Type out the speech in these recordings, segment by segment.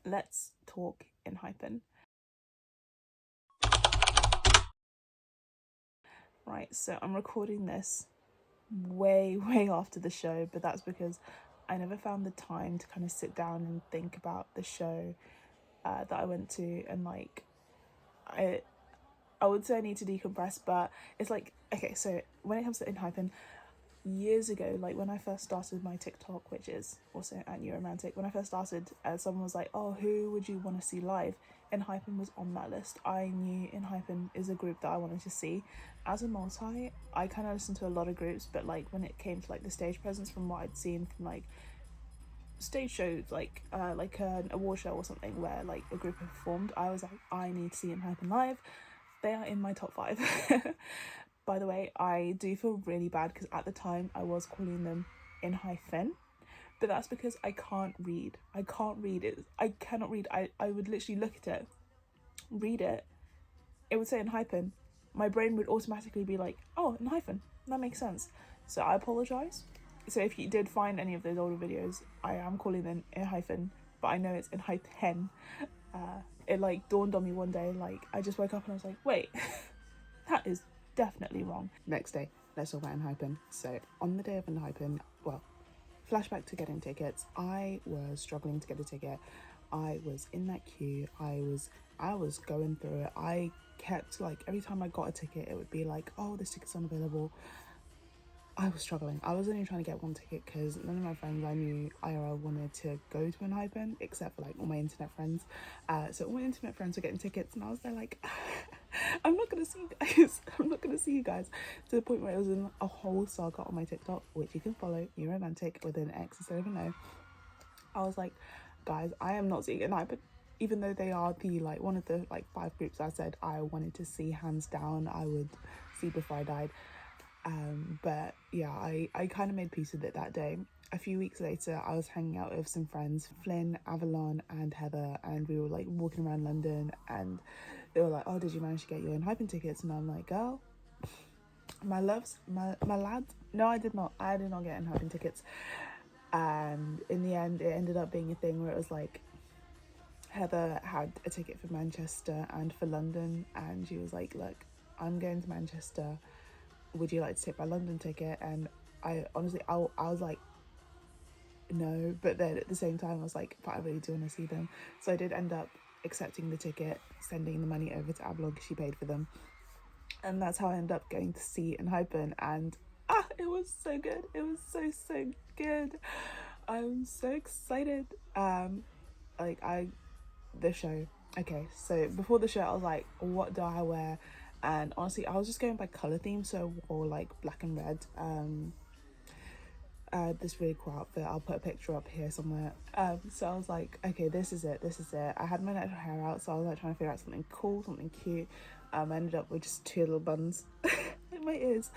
let's talk Enhypen. Right, so I'm recording this way after the show, but that's because I never found the time to kind of sit down and think about the show that I went to, and like I would say I need to decompress, but it's like, okay, so when it comes to Enhypen, years ago, like when I first started my TikTok, which is also at New Romantic, when I first started, someone was like, oh, who would you want to see live? Enhypen was on that list. I knew Enhypen is a group that I wanted to see. As a multi, I kind of listened to a lot of groups, but like when it came to like the stage presence, from what I'd seen from like stage shows, like an award show or something where like a group performed, I was like, I need to see Enhypen live. They are in my top 5. By the way, I do feel really bad because at the time I was calling them Enhypen, but that's because I can't read. I can't read it. I cannot read. I would literally look at it, read it. It would say Enhypen. My brain would automatically be like, oh, Enhypen. That makes sense. So I apologise. So if you did find any of those older videos, I am calling them Enhypen, but I know it's Enhypen. It like dawned on me one day, like I just woke up and I was like, wait, that is definitely wrong. Next day, let's talk about Enhypen. So on the day of Enhypen, well, flashback to getting tickets. I was struggling to get a ticket. I was in that queue. I was going through it. I kept like, every time I got a ticket, it would be like, oh, this ticket's unavailable. I was struggling. I was only trying to get one ticket because none of my friends I knew IRL wanted to go to Enhypen, except for like all my internet friends. So all my internet friends were getting tickets, and I was there like, I'm not gonna see you guys. I'm not gonna see you guys. To the point where it was in a whole saga on my TikTok, which you can follow, New Romantic with an X instead of an O. I was like, guys, I am not seeing Enhypen. Even though they are the like one of the like 5 groups I said I wanted to see hands down, I would see before I died. But yeah, I kind of made peace with it that day. A few weeks later, I was hanging out with some friends, Flynn, Avalon, and Heather, and we were like walking around London, and they were like, oh, did you manage to get your Enhypen tickets? And I'm like, girl, my loves, my lads, no, I did not get Enhypen tickets. And in the end, it ended up being a thing where it was like, Heather had a ticket for Manchester and for London, and she was like, look, I'm going to Manchester, would you like to take my London ticket? And I honestly, I was like, no, but then at the same time I was like, but I really do want to see them. So I did end up accepting the ticket, sending the money over to Avalon because she paid for them, and that's how I ended up going to see Enhypen. And it was so good. It was so good. I'm so excited. The show. Okay, so before the show, I was like, what do I wear? And honestly, I was just going by color theme, so I wore like black and red. This really cool outfit. I'll put a picture up here somewhere. So I was like, okay, this is it. I had my natural hair out, so I was like trying to figure out something cool, something cute. I ended up with just 2 little buns in my ears.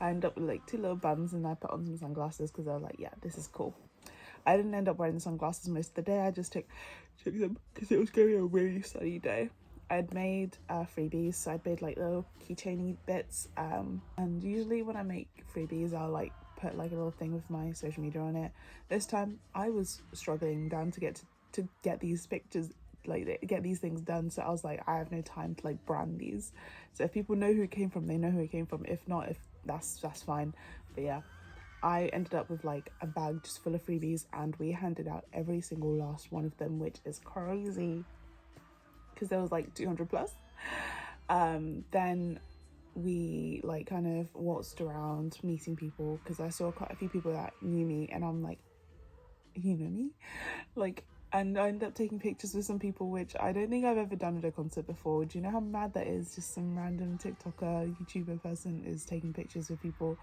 I ended up with like 2 little buns, and I put on some sunglasses because I was like, yeah, this is cool. I didn't end up wearing the sunglasses most of the day. I just took them because it was going to be a really sunny day. I'd made freebies, so I'd made like little keychainy bits, and usually when I make freebies I'll like put like a little thing with my social media on it. This time I was struggling down to get these pictures, like get these things done, so I was like, I have no time to like brand these. So if people know who it came from, they know who it came from. If not, if that's fine. But yeah, I ended up with like a bag just full of freebies, and we handed out every single last one of them, which is crazy because there was like 200 plus. Then we like kind of waltzed around meeting people because I saw quite a few people that knew me, and I'm like, you know me? Like, and I ended up taking pictures with some people, which I don't think I've ever done at a concert before. Do you know how mad that is? Just some random TikToker, YouTuber person is taking pictures with people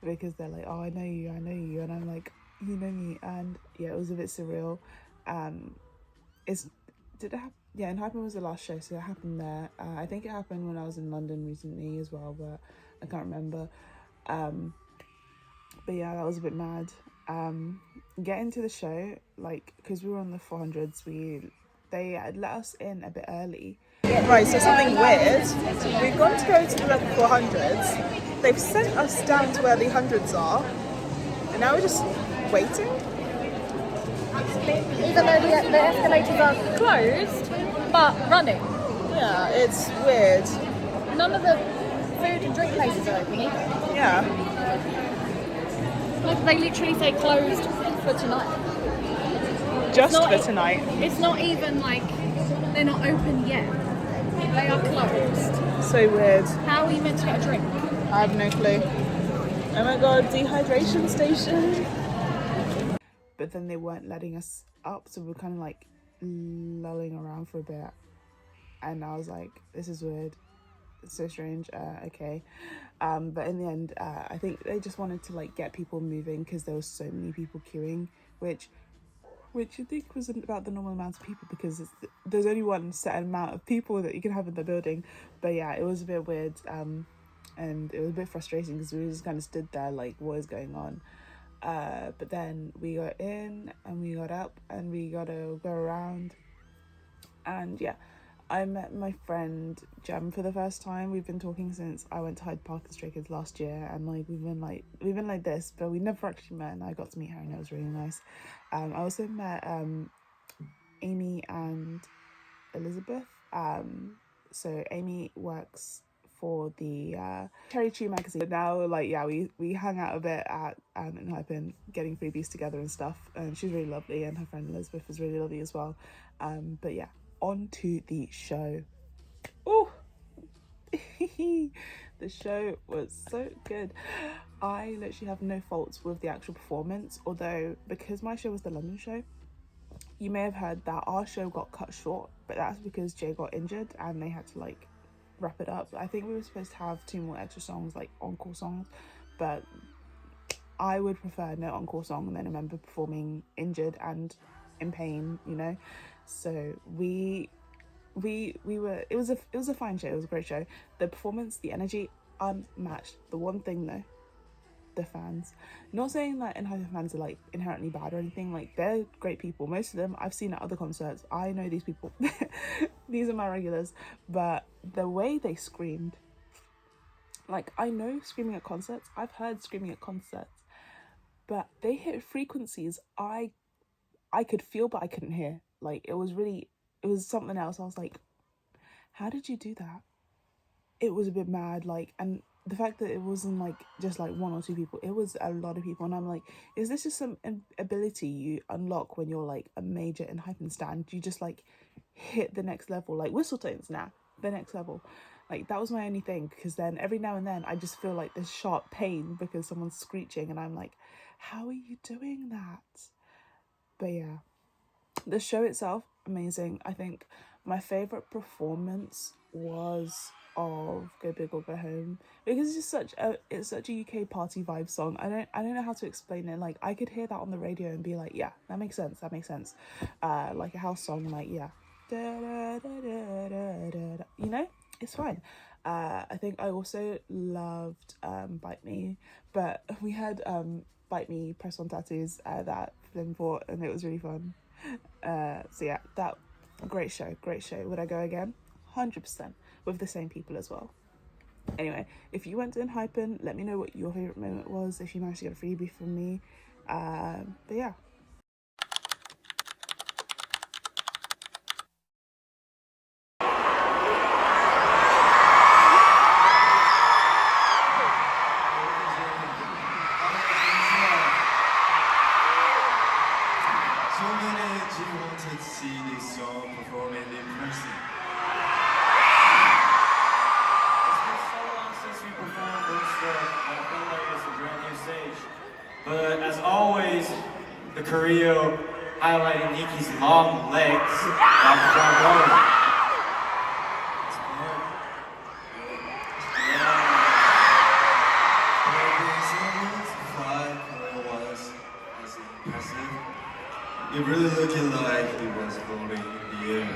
because they're like, oh, I know you, and I'm like, you know me. And yeah, it was a bit surreal. Did it happen? Yeah, Enhypen was the last show, so it happened there. I think it happened when I was in London recently as well, but I can't remember. But yeah, that was a bit mad. Getting to the show, like, because we were on the 400s, they had let us in a bit early. Right, so something weird. We've gone to go to the level 400s. They've sent us down to where the hundreds are, and now we're just waiting. Even though the escalators are closed, but running. Yeah, it's weird. None of the food and drink places are open either. Yeah. Like they literally say closed for tonight. Just for tonight. It's not even like they're not open yet. They are closed. So weird. How are you meant to get a drink? I have no clue. Oh my god, dehydration station. But then they weren't letting us up, so we were kind of like lulling around for a bit. And I was like, this is weird. It's so strange. Okay. But in the end, I think they just wanted to like get people moving because there was so many people queuing, which I think wasn't about the normal amount of people because there's only one set amount of people that you can have in the building. But yeah, it was a bit weird. And it was a bit frustrating because we just kind of stood there like, what is going on? But then we got in and we got up and we got to go around. And yeah, I met my friend Jem for the first time. We've been talking since I went to Hyde Park and Stray Kids last year, and like we've been like this, but we never actually met. And I got to meet her, and it was really nice. I also met Amy and Elizabeth. So Amy works for the Cherry Tree magazine. But now, like, yeah, we hang out a bit at Enhypen, getting freebies together and stuff. And she's really lovely, and her friend Elizabeth is really lovely as well. But yeah, on to the show. Oh, the show was so good. I literally have no faults with the actual performance, although because my show was the London show, you may have heard that our show got cut short, but that's because Jay got injured and they had to like wrap it up. I think we were supposed to have 2 more extra songs, like encore songs, but I would prefer no encore song than a member performing injured and in pain, you know. So we were, it was a fine show. It was a great show. The performance, the energy, unmatched. The one thing though, the fans. Not saying that Enhypen fans are like inherently bad or anything. Like, they're great people. Most of them I've seen at other concerts. I know these people. These are my regulars. But the way they screamed, like, I know screaming at concerts. I've heard screaming at concerts, but they hit frequencies I could feel but I couldn't hear. Like, it was something else. I was like, how did you do that? It was a bit mad, like, and the fact that it wasn't like just like 1 or 2 people, it was a lot of people. And I'm like, is this just some ability you unlock when you're like a major Enhypen stan? You just like hit the next level, like whistle tones now, the next level. Like, that was my only thing, because then every now and then I just feel like this sharp pain because someone's screeching, and I'm like, how are you doing that? But yeah, the show itself, amazing. I think my favorite performance was of Go Big or Go Home, because it's such a UK party vibe song. I don't know how to explain it. Like, I could hear that on the radio and be like, yeah, that makes sense. Like a house song, like, yeah, da, da, da, da, da, da, da. You know, it's fine. I think I also loved Bite Me, but we had Bite Me press on tattoos that Flynn bought, and it was really fun. So yeah, that great show. Would I go again? 100%, with the same people as well. Anyway, if you went to Enhypen, let me know what your favorite moment was, if you managed to get a freebie from me. But yeah. So many do you wanted to see this song performing in person? It's been so long since we performed this stuff. I feel like it's a brand new stage. But as always, the choreo highlighting Nikki's long legs off the trombone. It really looking like it was floating in the air.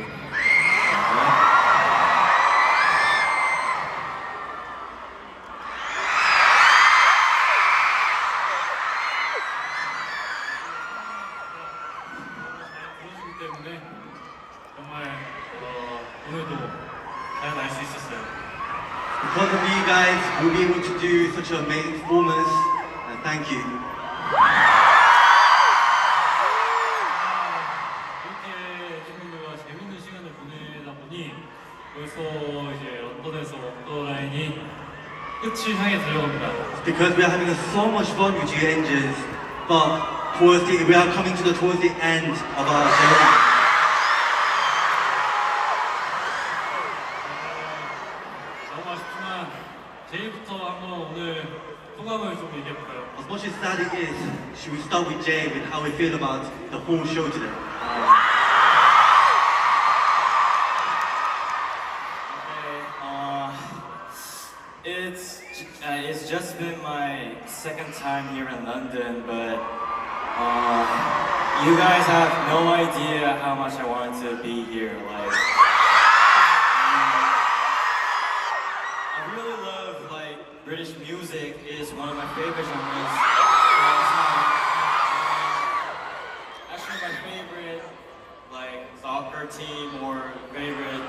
때문에 정말 오늘도 잘 날 수 있었어요. Because of you guys, we'll be able to do such an amazing performance. Thank you. 벌써 이제 런던에서 언더 라인이 끝을 향해 달려갑니다. Because we are having so much fun with you angels, but we are coming towards the end of our journey. 너무 아쉽지만 제이부터 한번 오늘 소감을 좀 얘기해볼까요? As much as sad it is, should we start with Jay with how we feel about the whole show today? It's just been my second time here in London, but you guys have no idea how much I wanted to be here. Like, I really love British music. Is one of my favorite genres. Actually, my favorite soccer team or favorite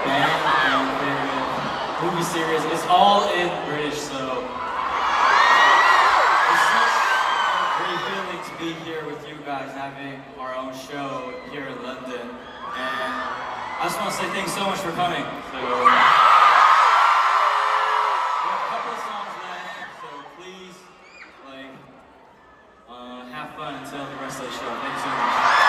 band and favorite movie series is all in British, so it's such a great feeling to be here with you guys, having our own show here in London. And I just want to say thanks so much for coming. So we have a couple of songs left, so please have fun until the rest of the show. Thanks so much.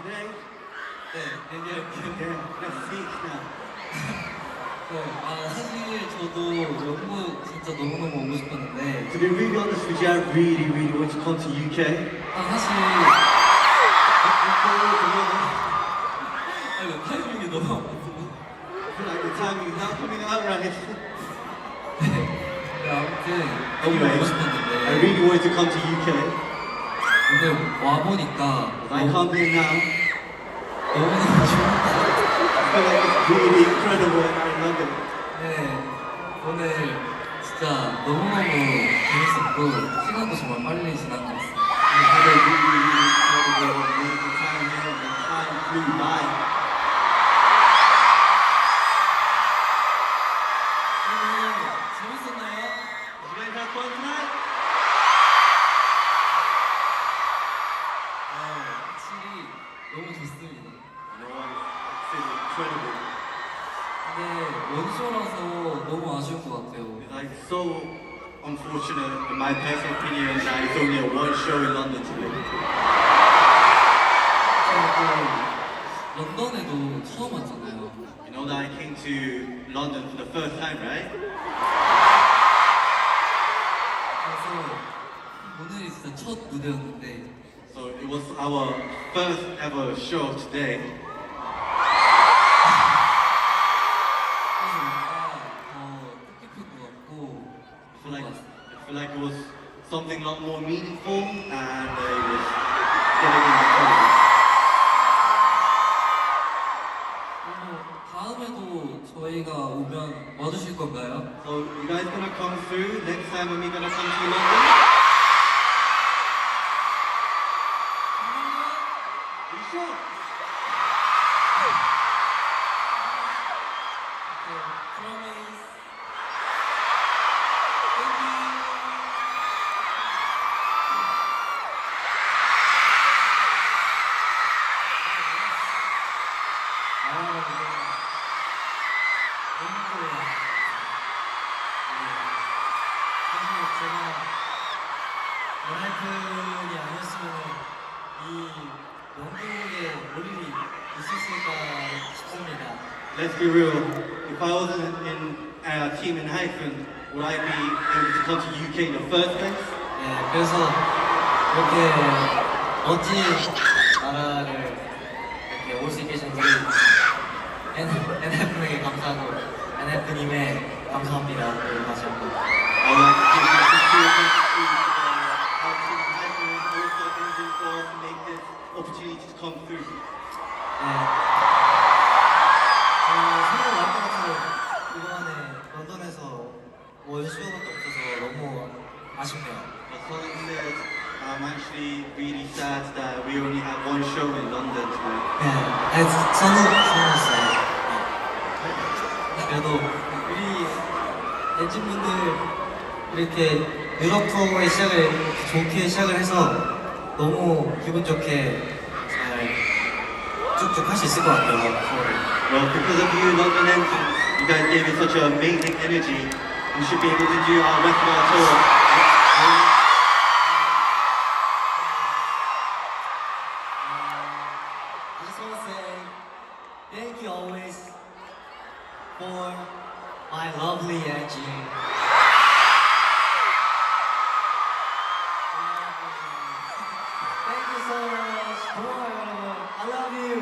Today, let's speak now. 사실 저도 영국 진짜 너무너무 오고 싶었는데 To be really honest with you, I really want to come to UK. 사실 타이밍이 너무 안 I feel like the timing is not coming out right. 아무튼 너무 Anyway, 오고 I 싶었는데 really wanted to come to UK. 오늘 와보니까 I come here now. 너무너무 좋은 I feel like it's really incredible in London. 오늘 진짜 너무너무 재밌었고 시간도 정말 빨리 지난 것 같습니다. We had a really incredible, amazing time here, and time flew by. 재밌었나요? Did you guys have fun tonight? 확실히 너무 좋습니다. You know what? It's incredible. 근데 원쇼라서 너무 아쉬운 것 같아요. It's like so unfortunate, in my personal opinion, that it's only a one show in London today. 런던에도 처음 왔잖아요. You know that I came to London for the first time, right? 그래서 오늘이 진짜 첫 무대였는데 So it was our first ever show today. 그래서 뭔가 더 뜻깊을 것 같고 I feel like it was something a lot more meaningful, and it was getting incredible. 다음에도 저희가 오면 와주실 건가요? So you guys gonna come through next time when we gonna come to London? Are you sure? Promise. 사실 제가 엔하이픈이 아니었으면 이 영국에 올 일이 있었을까 싶습니다. Let's be real. If I wasn't in our team in Enhypen, would I be able to come to UK in the first place? 네, 그래서 이렇게 멋진 나라를 이렇게 올 수 있게 해준 우리 엔하이픈에게 감사하고 엔하이픈님에 감사합니다. 그리고 다시 한번. I would like to give a sincere thanks to our team in Enhypen, also for us to make this opportunity to come through. 생각 날것 같아요. 이번에 런던에서 원쇼밖에 없어서 너무 아쉽네요. As someone said, I'm actually really sad that we only have one show in London tonight. 네, 아니, 선우였어요. 그래도 우리 엔진분들 이렇게 유럽 투어의 시작을 이렇게 좋게 시작을 해서 너무 기분 좋게 잘 쭉쭉 할 수 있을 것 같아요. Well, because of you London entrants, you guys gave me such an amazing energy. We should be able to do our rest of our tour. I just want to say thank you always for my lovely Angie. Thank you so much. 고마워요 여러분. I love you.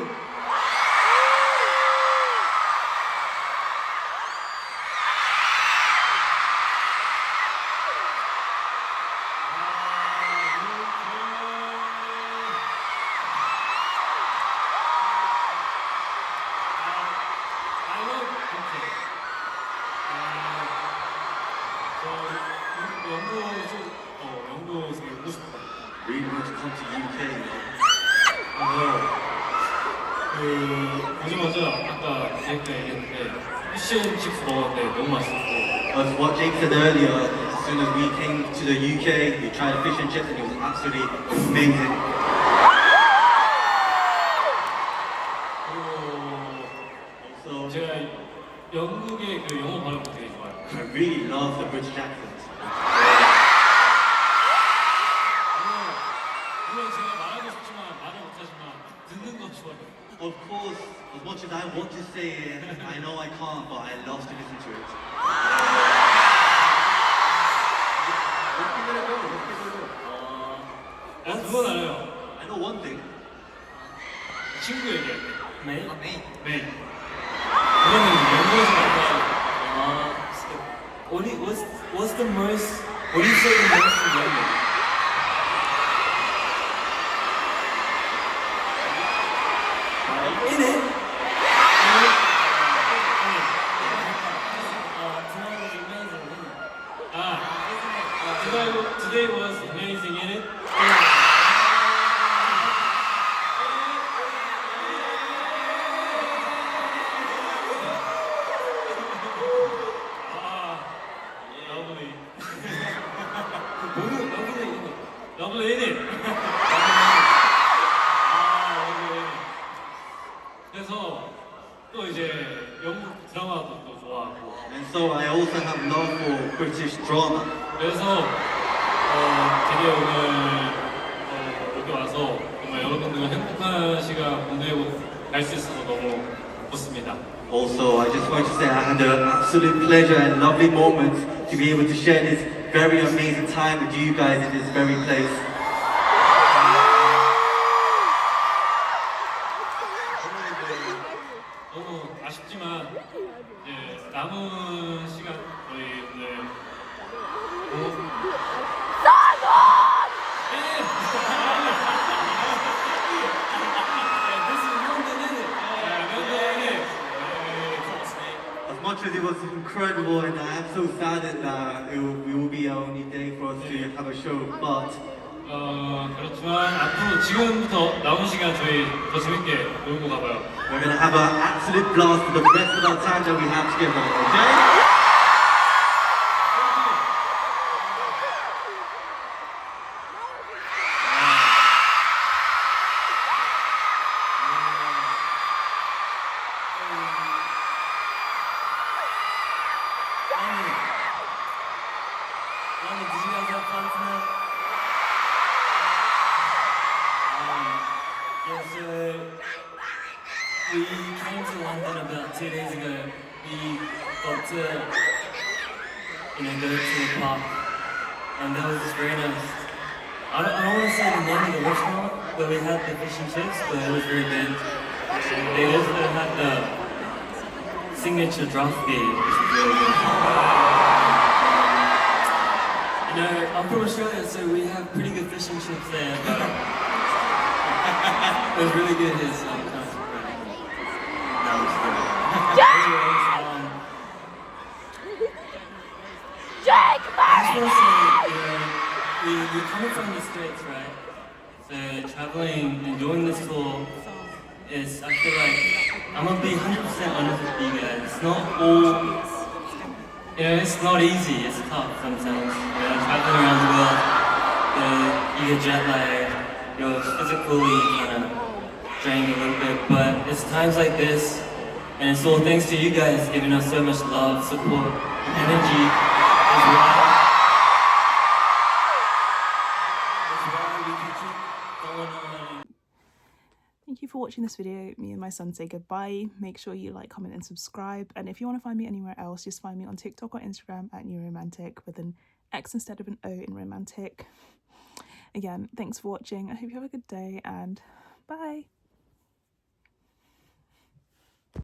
I love UK. 저 영도 되게 오고 싶어요. Really want to come to UK. 그래서 오자마자 아까 제이크가 얘기했는데 피쉬앤칩스 먹었는데 너무 맛있었고 As what Jake said earlier, as soon as we came to the UK, we tried fish and chips and it was absolutely amazing. 그리고 Also, 제가 영국의 그 영어 발음도 되게 좋아요. I really love the British accent. 물론 제가 말하고 싶지만 말을 못하지만 듣는 건 좋아요. Of course, as much as I want to say it, I know I can't, but I love to listen to it. Let's give it a go. Let's give it a go. 난 그건 알아요. I know one thing. 친구 얘기할 때. 메인? 메인. 메인. 그거는 영어에서 말하는 What's the most? What do you say the most in London? In it. Tonight was amazing, isn't it? today was amazing, isn't it? Lovely. Lovely, isn't it? 그래서 또 이제 영국 드라마도 또 좋아하고 And so I also have love for British drama. 그래서 되게 오늘 여기 와서 정말 여러분들과 행복한 시간 보내고 갈 수 있어서 너무 좋습니다. Also, I just want to say I had an absolute pleasure and lovely moment to be able to share this very amazing time with you guys in this very place. 너무 아쉽지만 이제 남은 시간 저희 오늘 As much as it was incredible and I am so saddened that it will be our only day for us to have a show, but 그렇지만 앞으로 지금부터 남은 시간 저희 더 재밌게 놀고 가봐요. we're going to have an absolute blast for the rest of our time that we have together, okay? Did you guys have fun tonight? Yeah, so we came to London about 2 days ago. We got to, go to the park, and that was just very nice. I don't want to say the name of the restaurant where we had the fish and chips, but it was very good. They also had the signature draft beer, which was really good. I'm from Australia, so we have pretty good fish and chips there. But It was really good. His concert. That was good. Anyways, I just want to say, we're coming from the States, right? So traveling and doing this tour is, I feel like, I'm gonna be 100% honest with you guys. It's not all, it's not easy. It's tough sometimes. Traveling around the world, you get jet lag, you're physically kind of drained a little bit, but it's times like this, and it's all thanks to you guys giving us so much love, support, and energy as well. That's why we can keep going on. Thank you for watching this video. Me and my son say goodbye. Make sure you like, comment and subscribe, and if you want to find me anywhere else, just find me on TikTok or Instagram at newromantic with an X instead of an O in romantic. Again, thanks for watching. I hope you have a good day, and bye.